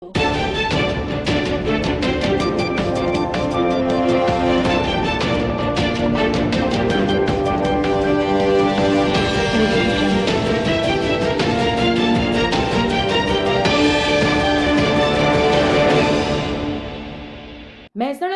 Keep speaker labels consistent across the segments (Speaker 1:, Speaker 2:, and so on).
Speaker 1: મહેસાણા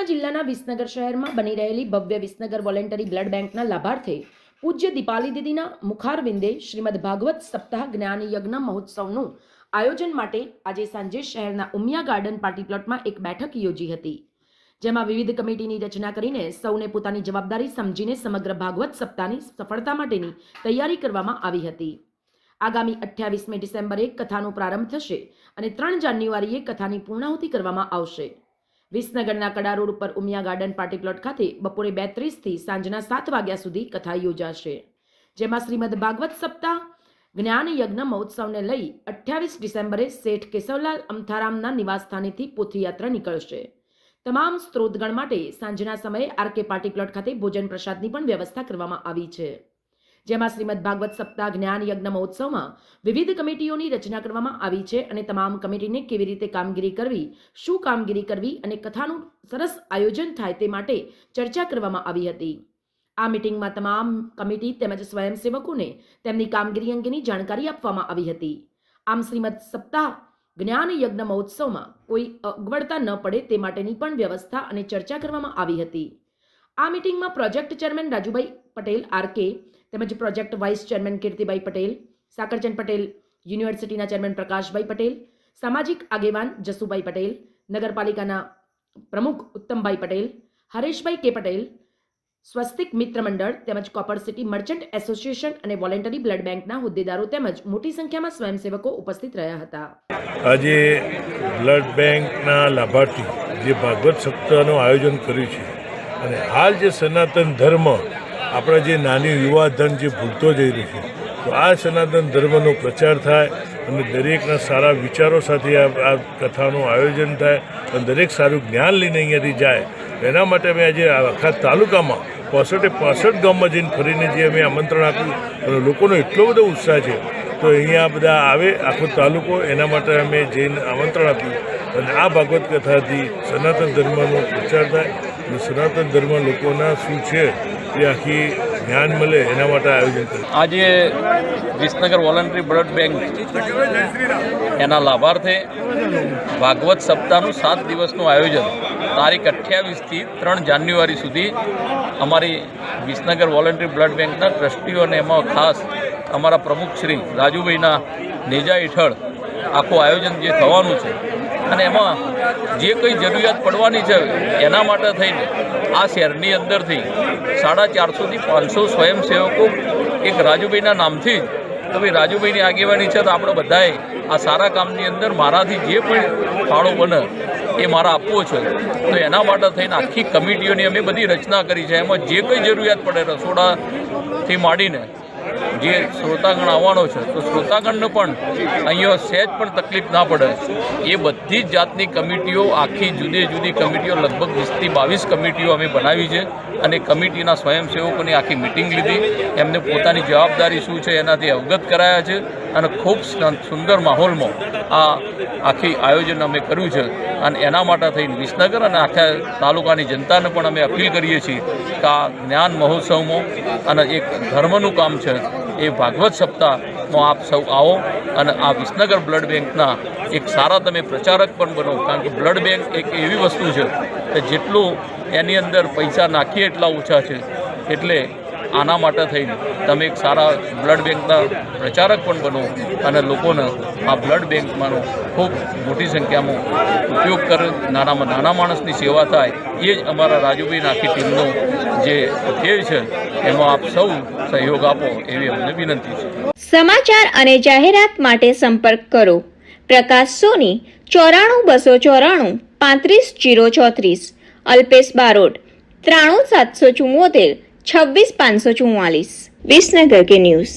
Speaker 1: જિલ્લાના વિસનગર શહેરમાં બની રહેલી ભવ્ય વિસનગર વોલેન્ટરી બ્લડ બેંકના લાભાર્થે પૂજ્ય દીપાલી દીદીના મુખારવિંદે શ્રીમદ ભાગવત સપ્તાહ જ્ઞાન યજ્ઞ મહોત્સવનું આયોજન માટે આજે સાંજે શહેરના ઉમિયા ગાર્ડન પાર્ટી પ્લોટમાં એક બેઠક યોજી હતી, જેમાં વિવિધ કમિટીની રચના કરીને સૌને પોતાની જવાબદારી સમજીને સમગ્ર ભાગવત સપ્તાહની સફળતા માટેની તૈયારી કરવામાં આવી હતી। આગામી 28મી ડિસેમ્બરે કથાનો પ્રારંભ થશે અને 3 જાન્યુઆરીએ કથાની પૂર્ણાહુતિ કરવામાં આવશે। વિસનગરના કડા રોડ ઉપર ઉમિયા ગાર્ડન પાર્ટી પ્લોટ ખાતે બપોરે 2:30 થી સાંજના 7 વાગ્યા સુધી કથા યોજાશે, જેમાં શ્રીમદ ભાગવત સપ્તાહ જ્ઞાન યજ્ઞ મહોત્સવને લઈ 28 ડિસેમ્બરે શેઠ કેશવલાલ અમથારામના નિવાસસ્થાનેથી પોથીયાત્રા નીકળશે। તમામ સ્ત્રોતગણ માટે સાંજના સમયે આરકે પાર્ટી પ્લોટ ખાતે ભોજન પ્રસાદની પણ વ્યવસ્થા કરવામાં આવી છે, જેમાં શ્રીમદ ભાગવત સપ્તાહ જ્ઞાન યજ્ઞ મહોત્સવમાં વિવિધ કમિટીઓની રચના કરવામાં આવી છે અને તમામ કમિટીને કેવી રીતે કામગીરી કરવી, શું કામગીરી કરવી અને કથાનું સરસ આયોજન થાય તે માટે ચર્ચા કરવામાં આવી હતી। આ મીટિંગમાં તમામ કમિટી તેમજ સ્વયંસેવકોને તેમની કામગીરી અંગેની જાણકારી આપવામાં આવી હતી। આમ શ્રીમદ સપ્તાહ જ્ઞાન યજ્ઞ મહોત્સવમાં કોઈ અગવડતા ન પડે તે માટેની પણ વ્યવસ્થા અને ચર્ચા કરવામાં આવી હતી। આ મીટિંગમાં project chairman Rajubhai Patel RK તેમજ project vice chairman Kirtibhai Patel, Sakarchand Patel, યુનિવર્સિટીના ચેરમેન પ્રકાશભાઈ પટેલ, સામાજિક આગેવાન જસુભાઈ પટેલ, નગરપાલિકાના પ્રમુખ ઉત્તમભાઈ પટેલ, હરેશભાઈ કે પટેલ, સ્વસ્તિક મિત્ર મંડળ તેમજ કોપર સિટી મર્ચન્ટ એસોસિએશન અને વોલેન્ટરી બ્લડ બેંકના હોદ્દેદારો તેમજ મોટી સંખ્યામાં સ્વયંસેવકો ઉપસ્થિત રહ્યા હતા।
Speaker 2: આજે બ્લડ બેંકના લાભાર્થી જે ભાગવત સપ્તાહનું આયોજન કર્યું છે અને હાલ જે સનાતન ધર્મ આપણા જે નાની યુવાધન જે ભૂલતો જઈ રહ્યું છે, તો આ સનાતન ધર્મનો પ્રચાર થાય અને દરેકના સારા વિચારો સાથે આ કથાનું આયોજન થાય અને દરેક સારું જ્ઞાન લઈને અહીંયાથી જાય, એના માટે અમે આજે આખા તાલુકામાં 65 ગામમાં જઈને ફરીને જે અમે આમંત્રણ આપ્યું અને લોકોનો એટલો બધો ઉત્સાહ છે, તો અહીંયા બધા આવે આખો તાલુકો, એના માટે અમે જઈને આમંત્રણ આપ્યું અને આ ભાગવત કથાથી સનાતન ધર્મનો પ્રચાર થાય અને સનાતન ધર્મ લોકોના શું છે એ આખી જ્ઞાન મળે એના માટે આયોજન કર્યું।
Speaker 3: આજે વિસનગર વોલન્ટરી બ્લડ બેંક એના લાભાર્થે ભાગવત સપ્તાહનું 7 દિવસનું આયોજન તારીખ 28 થી 3 જાન્યુઆરી સુધી અમારી વિસનગર વોલન્ટરી બ્લડ બેંકના ટ્રસ્ટીઓ અને એમાં ખાસ અમારા પ્રમુખ શ્રી રાજુભાઈના નેજા હેઠળ આખું આયોજન જે થવાનું છે અને એમાં જે કંઈ જરૂરિયાત પડવાની છે એના માટે થઈને આ શહેરની અંદરથી 450 થી 500 સ્વયંસેવકો એક રાજુભાઈના નામથી જ, તો ભાઈ રાજુભાઈની આગેવાની છે તો આપણે બધાએ આ સારા કામની અંદર મારાથી જે પણ ફાળો બને એ મારા આપવો છે, તો એના માટે થઈને આખી કમિટીઓની અમે બધી રચના કરી છે। એમાં જે કંઈ જરૂરિયાત પડે રસોડાથી માંડીને જે શ્રોતાગણ આવવાનો છે તો શ્રોતાગણને પણ અહીંયા સહેજ પણ તકલીફ ના પડે એ બધી જ જાતની કમિટીઓ, આખી જુદી જુદી કમિટીઓ, લગભગ 20 થી 22 કમિટીઓ અમે બનાવી છે અને કમિટીના સ્વયંસેવકોની આખી મિટિંગ લીધી, એમને પોતાની જવાબદારી શું છે એનાથી અવગત કરાયા છે અને ખૂબ સુંદર માહોલમાં આ આખી આયોજન અમે કર્યું છે। અને એના માટે થઈને વિસનગર અને આખા તાલુકાની જનતાને પણ અમે અપીલ કરીએ છીએ કે આ જ્ઞાન મહોત્સવમાં અને એક ધર્મનું કામ છે એ ભાગવત સપ્તાહમાં આપ સૌ આવો અને આ વિસનગર બ્લડ બેંકના એક સારા તમે પ્રચારક પણ બનો, કારણ કે બ્લડ બેંક એક એવી વસ્તુ છે કે જેટલું એની અંદર પૈસા નાખીએ એટલા ઓછા છે, એટલે આના માટે થઈને તમે એક સારા બ્લડ બેંકના પ્રચારક પણ બનો અને લોકોને આ બ્લડ બેંકમાંનો ખૂબ મોટી સંખ્યામાં ઉપયોગ કરે, નાનામાં નાના માણસની સેવા થાય, એ જ અમારા રાજુભાઈના આખી ટીમનો જે ધ્યેય છે, એમાં આપ સૌ સહયોગ આપો એવી અમને વિનંતી છે।
Speaker 4: સમાચાર અને જાહેરાત માટે સંપર્ક કરો પ્રકાશ સોની 94 294 35 034, અલ્પેશ બારોટ 93 774 26 544। વિસનગર કે ન્યૂઝ।